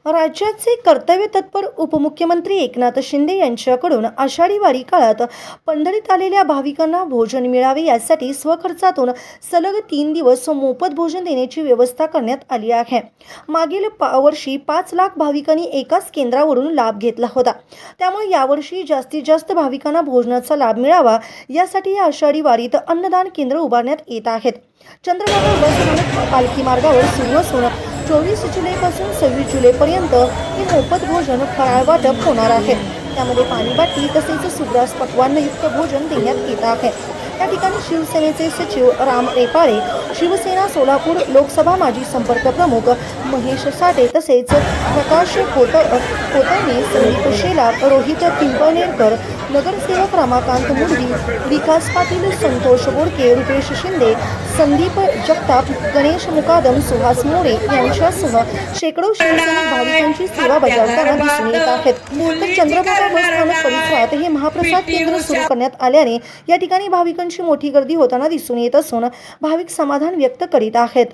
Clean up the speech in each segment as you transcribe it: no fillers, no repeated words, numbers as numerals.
राज्याचे कर्तव्य तत्पर उपमुख्यमंत्री एकनाथ शिंदे यांच्याकडून आषाढी वारी काळात पंढरीत आलेल्या भाविकांना भोजन मिळावे यासाठी स्वखर्चातून सलग 3 दिवस मोफत भोजन देण्याची व्यवस्था करण्यात आली आहे। मागील वर्षी 5 लाख भाविकांनी एकाच केंद्रावरून लाभ घेतला होता। त्यामुळे यावर्षी जास्तीत जास्त भाविकांना भोजनाचा लाभ मिळावा यासाठी या आषाढी वारीत अन्नदान केंद्र उभारण्यात येत आहेत। चंद्रभागा बस स्थानक पालखी मार्गावर सुरू असून 24 जुलैपासून 26 जुलैपर्यंत हे मोफत भोजन फराळ वाटप होणार आहे। त्यामध्ये पाणी बाटली तसेच सुग्रास पक्वान्नयुक्त भोजन देण्यात येत आहे। या ठिकाणी शिवसेनेचे सचिव राम रेपाळे, शिवसेना सोलापूर लोकसभा माजी संपर्क प्रमुख महेश साठे तसेच प्रकाश कोतणे, संदीप शेलार, रोहित पिंपळनेरकर, नगरसेवक रमाकांत मुंडी, विकास पाटील, संतोष बोडके, रुपेश शिंदे, संदीप जगताप, गणेश मुकादम, सुहास मोरे यांच्यासह शेकडो शिवसैनिक भाविकांची सेवा बजावताना दिसून येत आहेत। तर चंद्रभागा बस स्थानक परिसरात हे महाप्रसाद केंद्र सुरू करण्यात आल्याने या ठिकाणी भाविकांची मोठी गर्दी होताना दिसून येत असून भाविक समाधान व्यक्त करीत आहेत।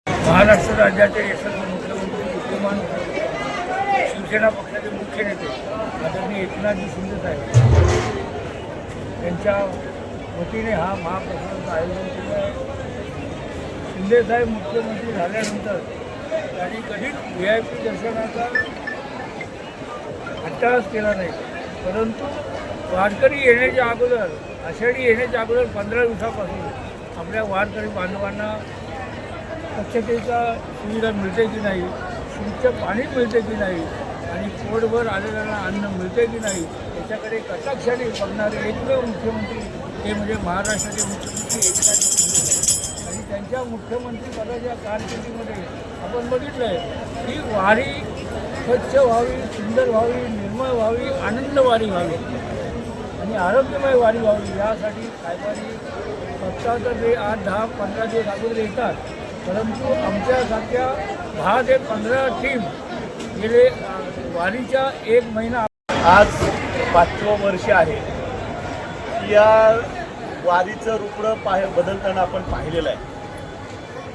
महाराष्ट्र राज्याचे यशस्वी मुख्यमंत्री विद्यमान शिवसेना पक्षाचे मुख्य नेते आदरणीय एकनाथजी शिंदे साहेब यांच्या वतीने हा महाप्रसादाचं आयोजन केलं आहे। शिंदे साहेब मुख्यमंत्री झाल्यानंतर त्यांनी कधीच VIP दर्शनाचा हट्टास केला नाही, परंतु वारकरी येण्याच्या अगोदर, आषाढी येण्याच्या अगोदर 15 दिवसापासून आपल्या वारकरी बांधवांना स्वच्छतेचा सुविधा मिळते की नाही, शुद्ध पाणी मिळते की नाही आणि पोटभर आलेल्यांना अन्न मिळते की नाही याच्याकडे कटाक्षाने बघणारे एकमेव मुख्यमंत्री ते म्हणजे महाराष्ट्राचे मुख्यमंत्री एकनाथ शिंदे। आणि त्यांच्या मुख्यमंत्री पदाच्या कारकिर्दीमध्ये आपण बघितलं आहे की वारी स्वच्छ व्हावी, सुंदर व्हावी, निर्मळ व्हावी, आनंद वारी व्हावी आणि आरोग्यमय वारी व्हावी यासाठी साहेबांनी फक्त ते 8, 10, 15 दिवस अगोदर येतात, परंतु आमच्यासारख्या 10 ते 15 टीम गेले वारीच्या 1 महिना। आज 5वं वर्ष आहे। या वारीचं रूपडं बदलताना आपण पाहिलेलं आहे।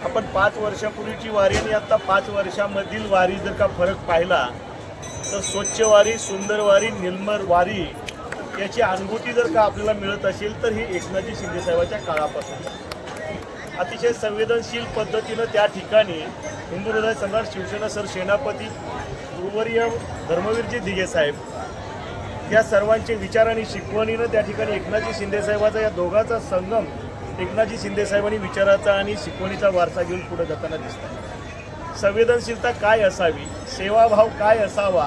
आपण 5 वर्षापूर्वीची वारी आणि आता 5 वर्षामधील वारी जर का फरक पाहिला तर स्वच्छ वारी, सुंदर वारी, निर्मळ वारी याची अनुभूती जर का आपल्याला मिळत असेल तर ही एकनाथजी शिंदे साहेबांच्या काळापासून अतिशय संवेदनशील पद्धतीनं त्या ठिकाणी हिंदू हृदय सम्राट शिवसेना सेनापती गुरुवर्य धर्मवीरजी दिघे साहेब या सर्वांचे विचार आणि शिकवणीनं त्या ठिकाणी एकनाथजी शिंदे साहेबाचा या दोघांचा संगम एकनाथजी शिंदे साहेबांनी विचाराचा आणि शिकवणीचा वारसा घेऊन पुढे जाताना दिसतात। संवेदनशीलता काय असावी, सेवाभाव काय असावा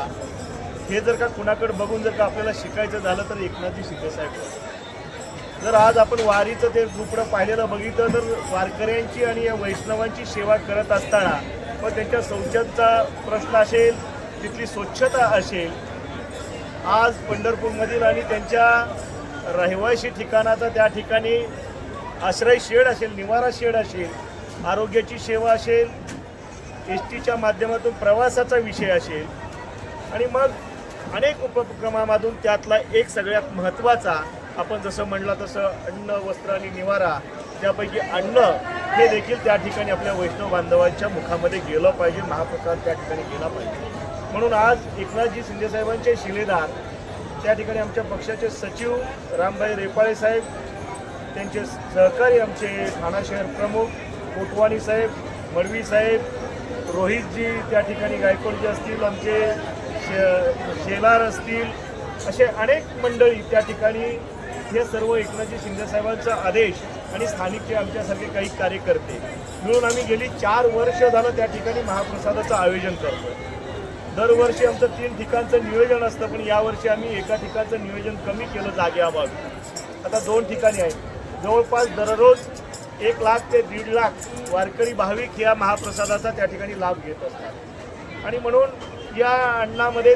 हे जर का कुणाकडे बघून जर का आपल्याला शिकायचं झालं तर एकनाथजी शिंदे साहेब। जर आज आपण वारीचं ते रूपडं पाहिलेलं बघितलं तर वारकऱ्यांची आणि या वैष्णवांची सेवा करत असताना मग त्यांच्या शौचाचा प्रश्न असेल, तिथली स्वच्छता असेल, आज पंढरपूरमधील आणि त्यांच्या रहिवासी ठिकाणाचा त्या ठिकाणी आश्रय शेड असेल, निवारा शेड असेल, आरोग्याची सेवा असेल, STच्या माध्यमातून प्रवासाचा विषय असेल आणि मग अनेक उपक्रमामधून त्यातला एक सगळ्यात महत्त्वाचा आपण जसं म्हणलं तसं अन्न, वस्त्र आणि निवारा, त्यापैकी अन्न हे देखील त्या ठिकाणी आपल्या वैष्णव बांधवांच्या मुखामध्ये गेलं पाहिजे, महाप्रसाद त्या ठिकाणी गेला पाहिजे। म्हणून आज एकनाथजी शिंदे साहेबांचे शिलेदार त्या ठिकाणी आमच्या पक्षाचे सचिव रामभाई रेपाळे साहेब, त्यांचे सहकारी आमचे ठाणा शहर प्रमुख कोटवानी साहेब, मडवी साहेब, रोहितजी त्या ठिकाणी गायकवाडजी असतील, आमचे शेलार असतील, असे अनेक मंडळी त्या ठिकाणी हे सर्व एकनाथजी शिंदे साहेबांचा आदेश आणि स्थानिकचे आमच्यासारखे काही कार्यकर्ते मिळून आम्ही गेली 4 वर्ष झालं त्या ठिकाणी महाप्रसादाचं आयोजन करतो। दरवर्षी आमचं 3 ठिकाणचं नियोजन असतं, पण यावर्षी आम्ही एका ठिकाणचं नियोजन कमी केलं जागेअभावी। आता 2 ठिकाणी आहेत। जवळपास दररोज 1 लाख ते 1.5 लाख वारकरी भाविक या महाप्रसादाचा त्या ठिकाणी लाभ घेत असतात आणि म्हणून या अन्नामध्ये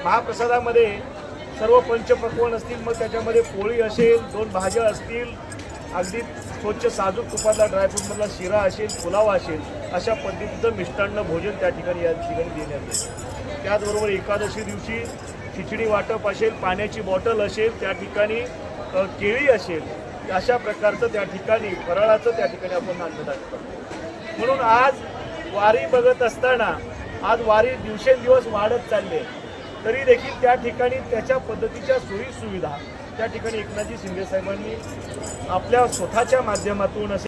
महाप्रसादामध्ये सर्व पंचपक्वान्न असतील, मग त्याच्यामध्ये पोळी असेल, 2 भाज्या असतील, अगदी स्वच्छ साजूक तुपातला ड्रायफ्रूटमधला शिरा असेल, पुलाव असेल, अशा पद्धतीचं मिष्टान्न भोजन त्या ठिकाणी या ठिकाणी देण्यात येतं। त्याचबरोबर एकादशी दिवशी खिचडी वाटप असेल, पाण्याची बॉटल असेल, त्या ठिकाणी केळी असेल, अशा प्रकारचं त्या ठिकाणी फराळाचं त्या ठिकाणी आपण अन्नदान करतो। म्हणून आज वारी बघत असताना आज वारी दिवसेंदिवस वाढत चालली आहे, तरी देखील त्या ठिकाणी त्याच्या पद्धतीच्या सोयीसुविधा त्या ठिकाणी एकनाथजी शिंदे साहेबांनी आपल्या स्वतःच्या माध्यमातून असे